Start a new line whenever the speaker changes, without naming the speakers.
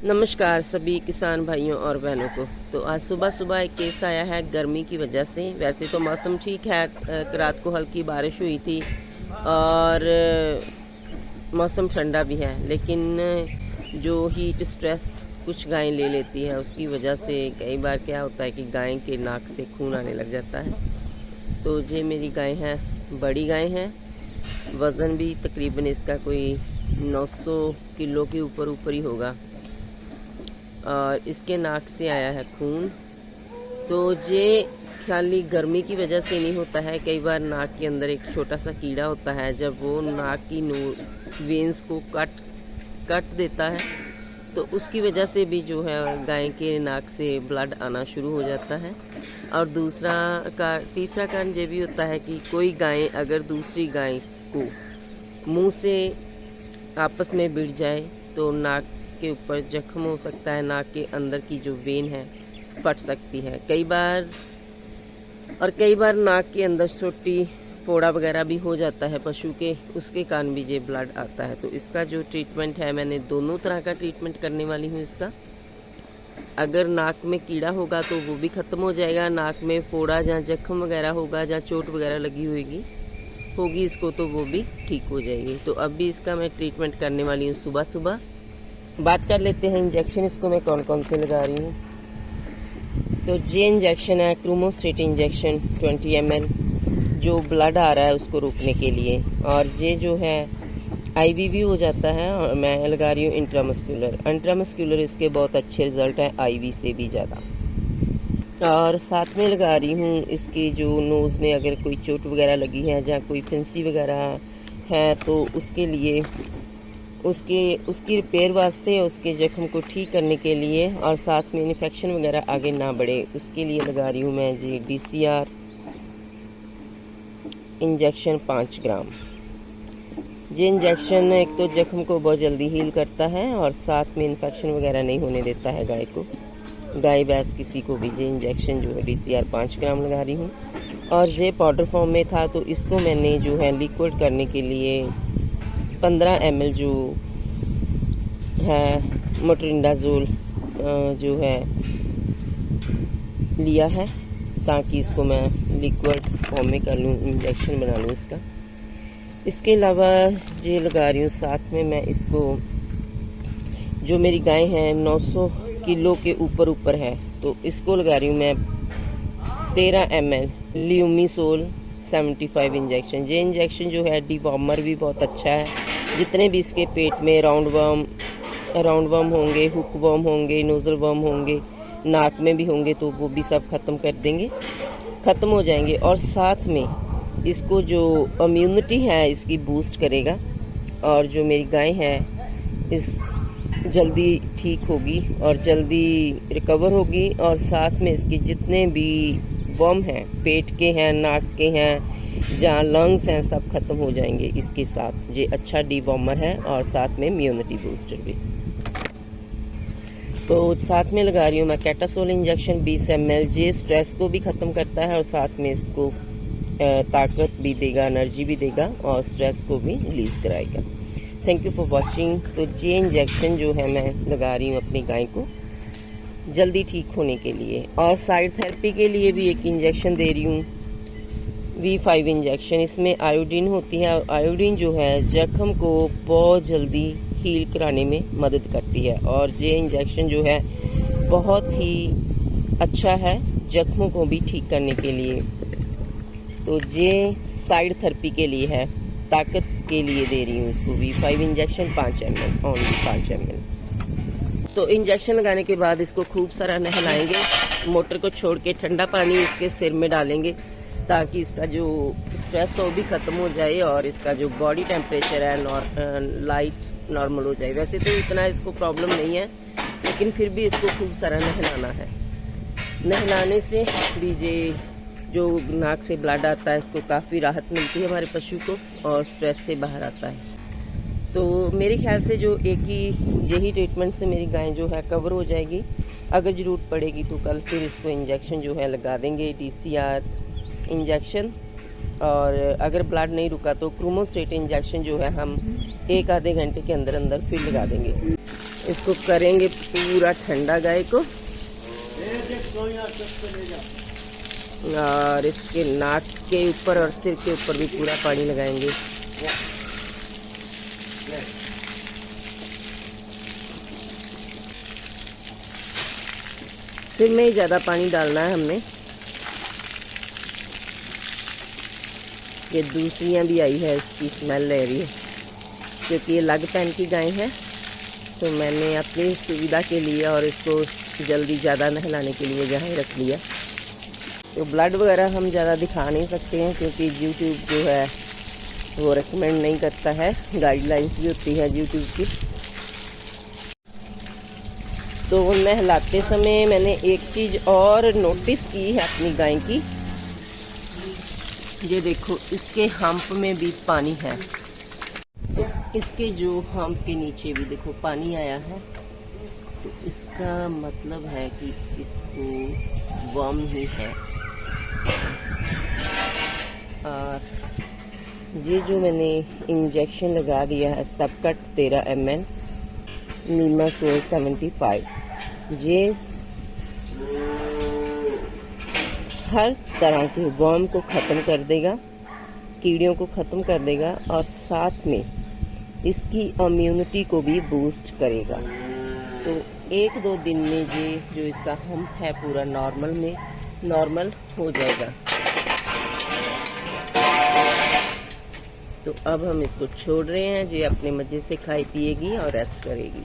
नमस्कार सभी किसान भाइयों और बहनों को। तो आज सुबह सुबह एक केस आया है गर्मी की वजह से। वैसे तो मौसम ठीक है, रात को हल्की बारिश हुई थी और मौसम ठंडा भी है, लेकिन जो हीट स्ट्रेस कुछ गायें ले लेती हैं उसकी वजह से कई बार क्या होता है कि गाय के नाक से खून आने लग जाता है। तो ये मेरी गाय है, बड़ी गाय है, वज़न भी तकरीबन इसका कोई 900 किलो के ऊपर ही होगा और इसके नाक से आया है खून। तो ये खाली गर्मी की वजह से नहीं होता है, कई बार नाक के अंदर एक छोटा सा कीड़ा होता है, जब वो नाक की वेंस को कट देता है तो उसकी वजह से भी जो है गाय के नाक से ब्लड आना शुरू हो जाता है। और तीसरा कारण ये भी होता है कि कोई गाय अगर दूसरी गाय को मुंह से आपस में भिड़ जाए तो नाक के ऊपर जख्म हो सकता है, नाक के अंदर की जो वेन है फट सकती है कई बार नाक के अंदर छोटी फोड़ा वगैरह भी हो जाता है पशु के, उसके कारण भी ये ब्लड आता है। तो इसका जो ट्रीटमेंट है, मैंने दोनों तरह का ट्रीटमेंट करने वाली हूँ इसका। अगर नाक में कीड़ा होगा तो वो भी ख़त्म हो जाएगा, नाक में फोड़ा जहाँ जख्म वगैरह होगा, जहाँ चोट वगैरह लगी होगी इसको, तो वो भी ठीक हो जाएगी। तो अब भी इसका मैं ट्रीटमेंट करने वाली हूँ सुबह सुबह। बात कर लेते हैं इंजेक्शन इसको मैं कौन कौन से लगा रही हूँ। तो ये इंजेक्शन है क्रोमोस्टेट इंजेक्शन 20 ml, जो ब्लड आ रहा है उसको रोकने के लिए। और ये जो है आईवी हो जाता है, और मैं लगा रही हूँ इंट्रामस्कुलर इसके बहुत अच्छे रिजल्ट हैं आईवी से भी ज़्यादा। और साथ में लगा रही हूँ इसकी जो नोज़ में अगर कोई चोट वगैरह लगी है, जहाँ कोई फिंसी वगैरह है, तो उसके लिए उसकी रिपेयर वास्ते, उसके जख्म को ठीक करने के लिए, और साथ में इन्फेक्शन वगैरह आगे ना बढ़े उसके लिए लगा रही हूँ मैं जी DCR इंजेक्शन 5 ग्राम। ये इंजेक्शन एक तो जख्म को बहुत जल्दी हील करता है और साथ में इन्फेक्शन वगैरह नहीं होने देता है गाय भैंस किसी को भी। ये इंजेक्शन जो है DCR 5 ग्राम लगा रही हूँ। और ये पाउडर फॉर्म में था, तो इसको मैंने जो है लिक्विड करने के लिए 15 ml जो है मोटरिंडाजोल जो है लिया है, ताकि इसको मैं लिक्विड फॉर्म में कर लूँ, इंजेक्शन बना लूँ इसका। इसके अलावा ये लगा रही हूँ साथ में मैं इसको, जो मेरी गाय है 900 किलो के ऊपर है, तो इसको लगा रही हूँ मैं 13 ml ल्यूमिसोल 75 इंजेक्शन। ये इंजेक्शन जो है डिवॉर्मर भी बहुत अच्छा है। जितने भी इसके पेट में राउंड वर्म होंगे, हुक वर्म होंगे, नोजल वर्म होंगे, नाक में भी होंगे, तो वो भी सब ख़त्म हो जाएंगे। और साथ में इसको जो इम्यूनिटी है इसकी बूस्ट करेगा, और जो मेरी गाय है इस जल्दी ठीक होगी और जल्दी रिकवर होगी। और साथ में इसके जितने भी वर्म हैं, पेट के हैं, नाक के हैं, जहाँ लंग्स हैं, सब खत्म हो जाएंगे इसके साथ। ये अच्छा डिवॉर्मर है और साथ में इम्यूनिटी बूस्टर भी। तो साथ में लगा रही हूँ मैं कैटासोल इंजेक्शन 20 ml। ये स्ट्रेस को भी ख़त्म करता है और साथ में इसको ताकत भी देगा, एनर्जी भी देगा और स्ट्रेस को भी रिलीज कराएगा। Thank you for watching. तो ये इंजेक्शन जो है मैं लगा रही हूँ अपनी गाय को जल्दी ठीक होने के लिए। और साइड थेरेपी के लिए भी एक इंजेक्शन दे रही हूँ, V5 इंजेक्शन। इसमें आयोडीन होती है, और आयोडीन जो है जख्म को बहुत जल्दी हील कराने में मदद करती है। और ये इंजेक्शन जो है बहुत ही अच्छा है जख्मों को भी ठीक करने के लिए। तो ये साइड थेरेपी के लिए है, ताकत के लिए दे रही हूँ इसको V5 injection 5 ml, only 5 ml। तो इंजेक्शन लगाने के बाद इसको खूब सारा नहलाएंगे, मोटर को छोड़ के ठंडा पानी इसके सिर में डालेंगे, ताकि इसका जो स्ट्रेस हो भी ख़त्म हो जाए और इसका जो बॉडी टेम्परेचर है लाइट नॉर्मल हो जाए। वैसे तो इतना इसको प्रॉब्लम नहीं है, लेकिन फिर भी इसको खूब सारा नहलाना है। नहलाने से भी ये जो नाक से ब्लड आता है इसको काफ़ी राहत मिलती है हमारे पशु को, और स्ट्रेस से बाहर आता है। तो मेरे ख्याल से जो यही ट्रीटमेंट से मेरी गाय जो है कवर हो जाएगी। अगर ज़रूरत पड़ेगी तो कल फिर इसको इंजेक्शन जो है लगा देंगे, DCR इंजेक्शन। और अगर ब्लड नहीं रुका तो क्रोमोस्टेट इंजेक्शन जो है हम 1 आधे घंटे के अंदर फिर लगा देंगे। इसको करेंगे पूरा ठंडा गाय को, और इसके नाक के ऊपर और सिर के ऊपर भी पूरा पानी लगाएंगे। सिर में ही ज़्यादा पानी डालना है हमने। ये दूसरियाँ भी आई है, इसकी स्मेल ले रही है, क्योंकि ये लग पैन की गाय है, तो मैंने अपनी सुविधा के लिए और इसको जल्दी ज़्यादा नहलाने के लिए यहाँ रख लिया। तो ब्लड वगैरह हम ज़्यादा दिखा नहीं सकते हैं, क्योंकि यूट्यूब जो है वो रेकमेंड नहीं करता है, गाइडलाइंस भी होती है यूट्यूब की। तो नहलाते समय मैंने एक चीज़ और नोटिस की है अपनी गाय की, ये देखो इसके हम्प में भी पानी है, तो इसके जो हम्प के नीचे भी देखो पानी आया है, तो इसका मतलब है कि इसको वर्म ही है। और ये जो मैंने इंजेक्शन लगा दिया है सबकट 13 ml नीमासोल 75, ये हर तरह के वर्म को ख़त्म कर देगा, कीड़ियों को ख़त्म कर देगा, और साथ में इसकी इम्यूनिटी को भी बूस्ट करेगा। तो 1-2 दिन में ये जो इसका हम्प है पूरा नॉर्मल हो जाएगा। तो अब हम इसको छोड़ रहे हैं, ये अपने मज़े से खाई पिएगी और रेस्ट करेगी।